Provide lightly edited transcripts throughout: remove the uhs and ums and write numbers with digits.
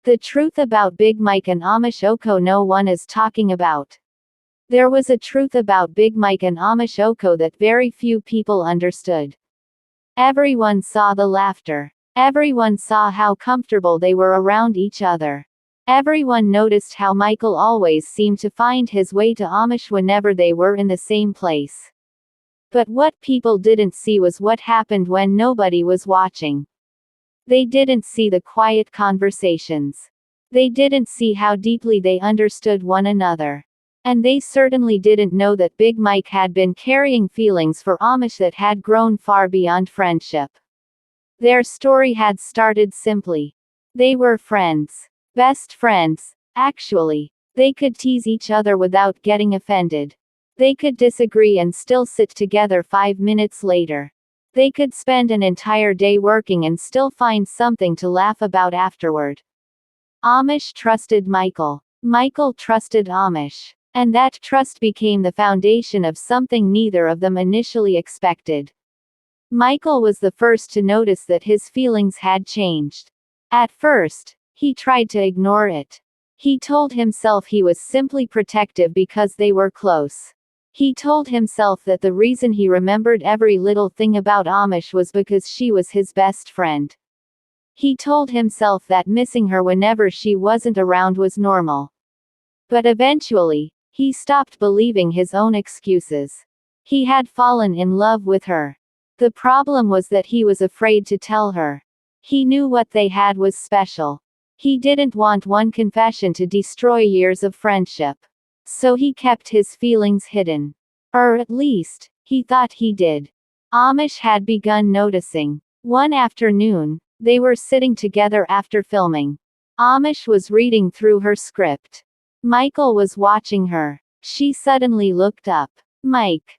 The truth about Big Mike and Omeche Oko no one is talking about. There was a truth about Big Mike and Omeche Oko that very few people understood. Everyone saw the laughter. Everyone saw how comfortable they were around each other. Everyone noticed how Michael always seemed to find his way to Omeche whenever they were in the same place. But what people didn't see was what happened when nobody was watching. They didn't see the quiet conversations. They didn't see how deeply they understood one another. And they certainly didn't know that Big Mike had been carrying feelings for Omeche that had grown far beyond friendship. Their story had started simply. They were friends. Best friends, actually. They could tease each other without getting offended. They could disagree and still sit together 5 minutes later. They could spend an entire day working and still find something to laugh about afterward. Omeche trusted Michael. Michael trusted Omeche. And that trust became the foundation of something neither of them initially expected. Michael was the first to notice that his feelings had changed. At first, he tried to ignore it. He told himself he was simply protective because they were close. He told himself that the reason he remembered every little thing about Omeche was because she was his best friend. He told himself that missing her whenever she wasn't around was normal. But eventually, he stopped believing his own excuses. He had fallen in love with her. The problem was that he was afraid to tell her. He knew what they had was special. He didn't want one confession to destroy years of friendship. So he kept his feelings hidden. Or at least, he thought he did. Omeche had begun noticing. One afternoon, they were sitting together after filming. Omeche was reading through her script. Michael was watching her. She suddenly looked up. Mike.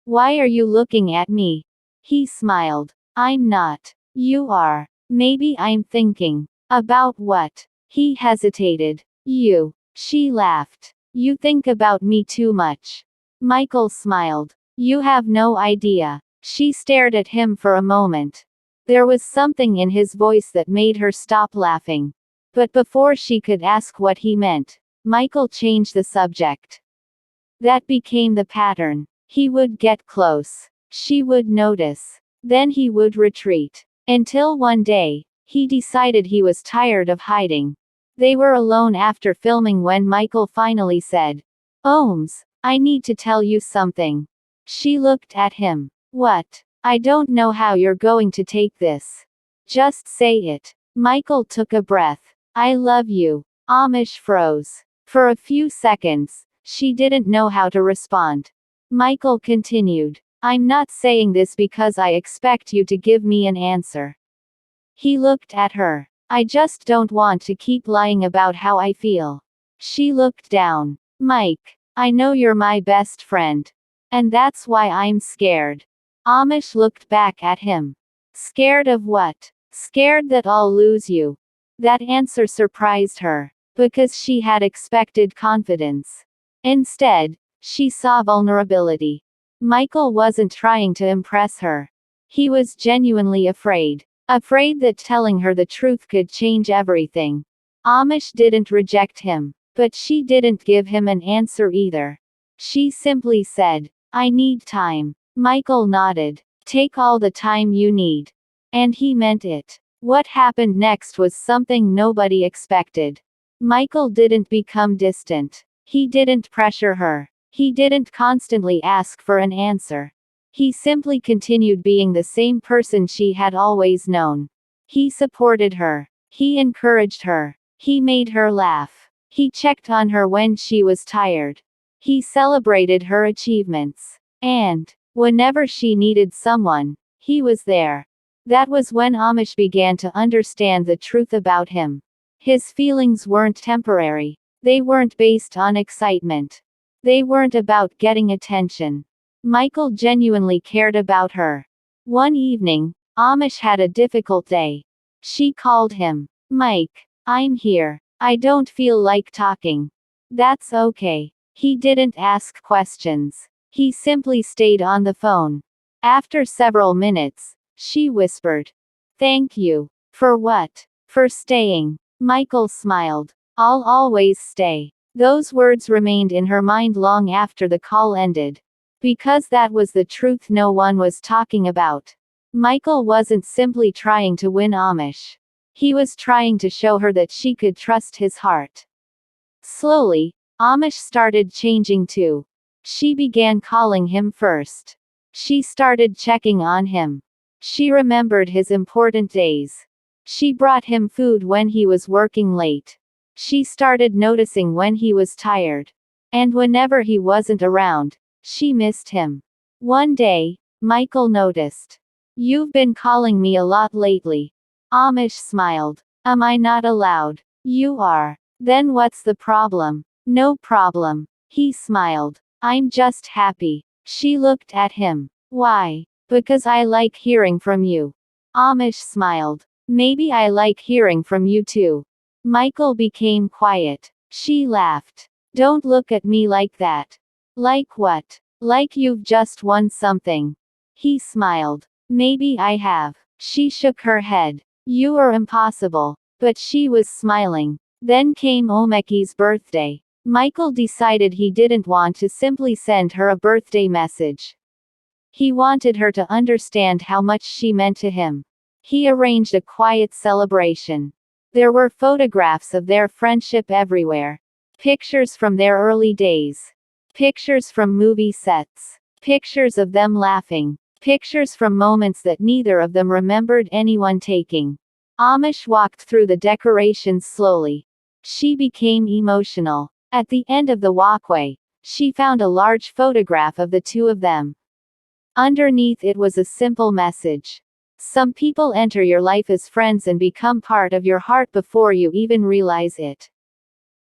Why are you looking at me? He smiled. I'm not. You are. Maybe I'm thinking. About what? He hesitated. You. She laughed. You think about me too much. Michael smiled. You have no idea. She stared at him for a moment. There was something in his voice that made her stop laughing. But before she could ask what he meant, Michael changed the subject. That became the pattern. He would get close. She would notice. Then he would retreat. Until one day, he decided he was tired of hiding. They were alone after filming when Michael finally said, Ohms, I need to tell you something. She looked at him. What? I don't know how you're going to take this. Just say it. Michael took a breath. I love you. Omeche froze. For a few seconds, she didn't know how to respond. Michael continued. I'm not saying this because I expect you to give me an answer. He looked at her. I just don't want to keep lying about how I feel. She looked down. Mike, I know you're my best friend. And that's why I'm scared. Omeche looked back at him. Scared of what? Scared that I'll lose you. That answer surprised her, because she had expected confidence. Instead, she saw vulnerability. Michael wasn't trying to impress her. He was genuinely afraid. Afraid that telling her the truth could change everything. Omeche didn't reject him, but she didn't give him an answer either. She simply said, I need time. Michael nodded. Take all the time you need. And he meant it. What happened next was something nobody expected. Michael didn't become distant. He didn't pressure her. He didn't constantly ask for an answer. He simply continued being the same person she had always known. He supported her. He encouraged her. He made her laugh. He checked on her when she was tired. He celebrated her achievements. And, whenever she needed someone, he was there. That was when Omeche began to understand the truth about him. His feelings weren't temporary. They weren't based on excitement. They weren't about getting attention. Michael genuinely cared about her. One evening, Omeche had a difficult day. She called him. Mike, I'm here. I don't feel like talking. That's okay. He didn't ask questions. He simply stayed on the phone. After several minutes, she whispered. Thank you. For what? For staying. Michael smiled. I'll always stay. Those words remained in her mind long after the call ended. Because that was the truth no one was talking about. Michael wasn't simply trying to win Amish. He was trying to show her that she could trust his heart. Slowly, Amish started changing too. She began calling him first. She started checking on him. She remembered his important days. She brought him food when he was working late. She started noticing when he was tired. And whenever he wasn't around, she missed him. One day, Michael noticed. You've been calling me a lot lately. Amish smiled. Am I not allowed? You are. Then what's the problem? No problem. He smiled. I'm just happy. She looked at him. Why? Because I like hearing from you. Amish smiled. Maybe I like hearing from you too. Michael became quiet. She laughed. Don't look at me like that. Like what? Like you've just won something. He smiled. Maybe I have. She shook her head. You are impossible. But she was smiling. Then came Omeche's birthday. Michael decided he didn't want to simply send her a birthday message. He wanted her to understand how much she meant to him. He arranged a quiet celebration. There were photographs of their friendship everywhere. Pictures from their early days. Pictures from movie sets. Pictures of them laughing. Pictures from moments that neither of them remembered anyone taking. Amish walked through the decorations slowly. She became emotional. At the end of the walkway, she found a large photograph of the two of them. Underneath it was a simple message. Some people enter your life as friends and become part of your heart before you even realize it.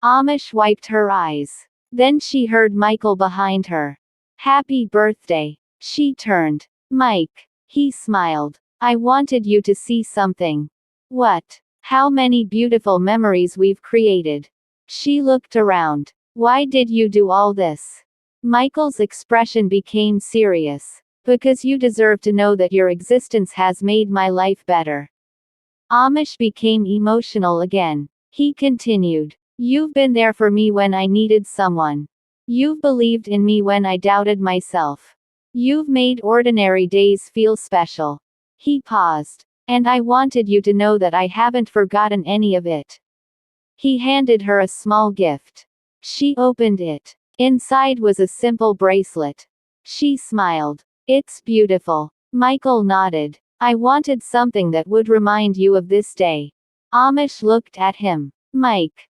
Amish wiped her eyes. Then she heard Michael behind her. Happy birthday. She turned. Mike. He smiled. I wanted you to see something. What? How many beautiful memories we've created. She looked around. Why did you do all this? Michael's expression became serious. Because you deserve to know that your existence has made my life better. Amish became emotional again. He continued. You've been there for me when I needed someone. You've believed in me when I doubted myself. You've made ordinary days feel special. He paused. And I wanted you to know that I haven't forgotten any of it. He handed her a small gift. She opened it. Inside was a simple bracelet. She smiled. It's beautiful. Michael nodded. I wanted something that would remind you of this day. Amish looked at him. Mike.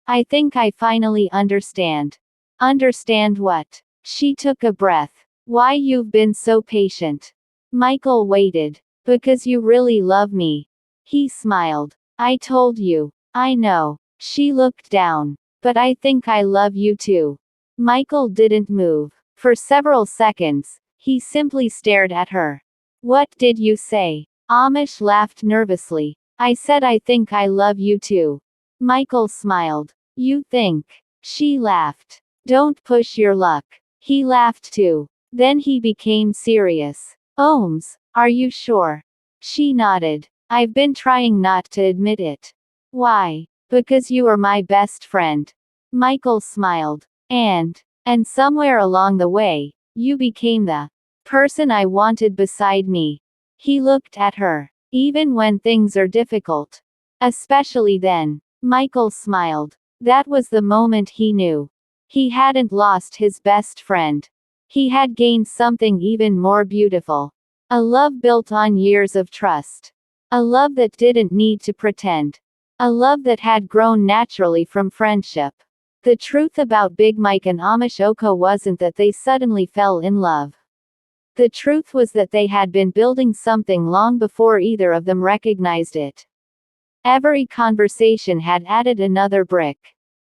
I think I finally understand. Understand what? She took a breath. Why you've been so patient. Michael waited. Because you really love me. He smiled. I told you. I know. She looked down. But I think I love you too. Michael didn't move. For several seconds, he simply stared at her. What did you say? Amish laughed nervously. I said I think I love you too. Michael smiled. You think? She laughed. Don't push your luck. He laughed too. Then he became serious. Ohms, are you sure? She nodded. I've been trying not to admit it. Why? Because you are my best friend. Michael smiled. And somewhere along the way, you became the person I wanted beside me. He looked at her. Even when things are difficult. Especially then. Michael smiled. That was the moment he knew. He hadn't lost his best friend. He had gained something even more beautiful. A love built on years of trust. A love that didn't need to pretend. A love that had grown naturally from friendship. The truth about Big Mike and Omeche Oko wasn't that they suddenly fell in love. The truth was that they had been building something long before either of them recognized it. Every conversation had added another brick.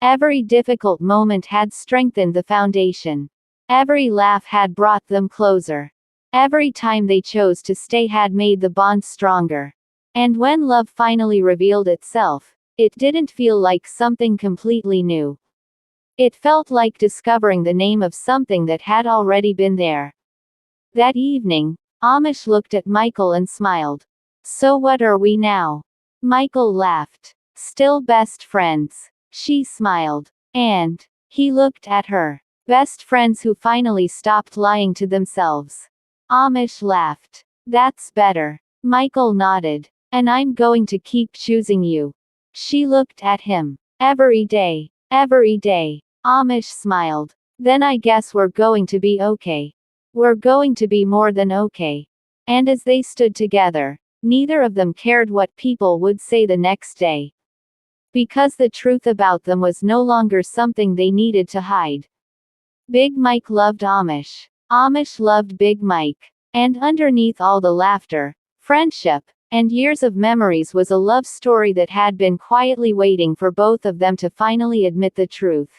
Every difficult moment had strengthened the foundation. Every laugh had brought them closer. Every time they chose to stay had made the bond stronger. And when love finally revealed itself, it didn't feel like something completely new. It felt like discovering the name of something that had already been there. That evening, Amish looked at Michael and smiled. So what are we now? Michael laughed. Still best friends. She smiled. And he looked at her. Best friends who finally stopped lying to themselves. Omeche laughed. That's better. Michael nodded. And I'm going to keep choosing you. She looked at him. Every day. Every day. Omeche smiled. Then I guess we're going to be okay. We're going to be more than okay. And as they stood together, neither of them cared what people would say the next day. Because the truth about them was no longer something they needed to hide. Big Mike loved Omeche. Omeche loved Big Mike. And underneath all the laughter, friendship, and years of memories was a love story that had been quietly waiting for both of them to finally admit the truth.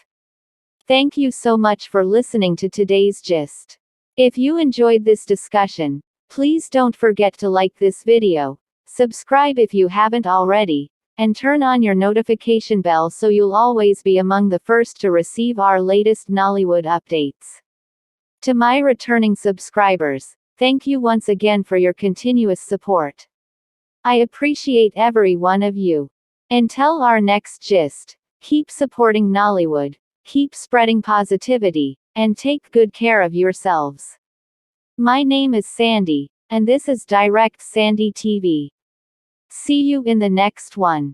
Thank you so much for listening to today's gist. If you enjoyed this discussion, please don't forget to like this video, subscribe if you haven't already, and turn on your notification bell so you'll always be among the first to receive our latest Nollywood updates. To my returning subscribers, thank you once again for your continuous support. I appreciate every one of you. Until our next gist, keep supporting Nollywood, keep spreading positivity, and take good care of yourselves. My name is Sandy, and this is Direct Sandy TV. See you in the next one.